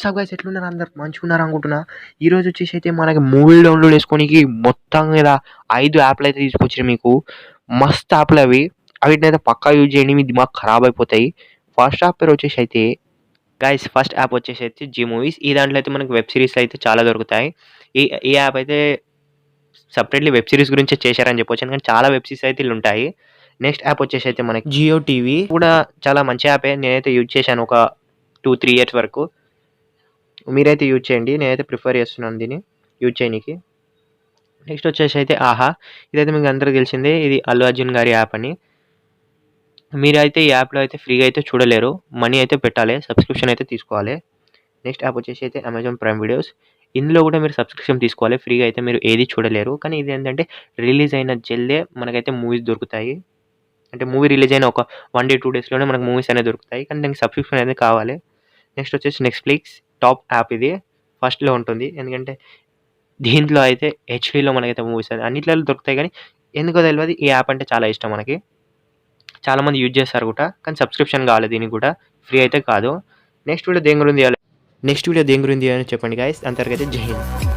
WhatsApp guys ఎట్లున్నారు అందరు మంచిగున్నారు అనుకుంటున్నా. ఈరోజు వచ్చేసి అయితే మనకి మూవీ డౌన్లోడ్ చేసుకోనికి మొత్తం మీద 5 యాప్లు అయితే తీసుకొచ్చారు మీకు. మస్త్ యాప్లు అవి. వీటినైతే పక్కా యూజ్ చేయండి, మీ దిమాగ్ ఖరాబ్ అయిపోతాయి. ఫస్ట్ యాప్ పేరు వచ్చేసి అయితే గైస్, ఫస్ట్ యాప్ వచ్చేసి అయితే జీ మూవీస్. ఈ దాంట్లో అయితే మనకి వెబ్ సిరీస్లు అయితే చాలా దొరుకుతాయి. ఈ ఈ యాప్ అయితే సపరేట్లీ వెబ్ సిరీస్ గురించే చేశారని చెప్పొచ్చు, ఎందుకంటే చాలా వెబ్ సిరీస్ అయితే ఇల్లు ఉంటాయి. నెక్స్ట్ యాప్ వచ్చేసి అయితే మనకి జియో టీవీ కూడా చాలా మంచి యాపే. నేనైతే యూజ్ చేశాను ఒక 2-3 ఇయర్స్ వరకు. మీరైతే యూజ్ చేయండి, నేనైతే ప్రిఫర్ చేస్తున్నాను దీన్ని యూజ్ చేయడానికి. నెక్స్ట్ వచ్చేసి అయితే ఆహా, ఇదైతే మీకు అందరికీ తెలిసిందే, ఇది అల్లు అర్జున్ గారి యాప్ అని. మీరైతే ఈ యాప్లో అయితే ఫ్రీగా అయితే చూడలేరు, మనీ అయితే పెట్టాలి, సబ్స్క్రిప్షన్ అయితే తీసుకోవాలి. నెక్స్ట్ యాప్ వచ్చేసి అయితే అమెజాన్ ప్రైమ్ వీడియోస్. ఇందులో కూడా మీరు సబ్స్క్రిప్షన్ తీసుకోవాలి, ఫ్రీగా అయితే మీరు ఏది చూడలేరు. కానీ ఇది ఏంటంటే రిలీజ్ అయిన జల్దే మనకైతే మూవీస్ దొరుకుతాయి. అంటే మూవీ రిలీజ్ అయిన ఒక 1 డే 2 డేస్లోనే మనకు మూవీస్ అనేది దొరుకుతాయి, కానీ దానికి సబ్స్క్రిప్షన్ అనేది కావాలి. నెక్స్ట్ వచ్చేసి నెట్‌ఫ్లిక్స్ టాప్ యాప్ ఇది ఫస్ట్‌లో ఉంటుంది, ఎందుకంటే దీంట్లో అయితే హెచ్‌డీలో మనకైతే మూవీస్ అన్నిట్లలో దొరుకుతాయి. కానీ ఎందుకో తెలవదు, ఈ యాప్ అంటే చాలా ఇష్టం మనకి. చాలామంది యూజ్ చేస్తారు కూడా, కానీ సబ్స్క్రిప్షన్ కావాలి దీనికి కూడా, ఫ్రీ అయితే కాదు. నెక్స్ట్ వీడియో దేని గురించి అని చెప్పండి గైస్. అంతవరకు అయితే జై హింద్.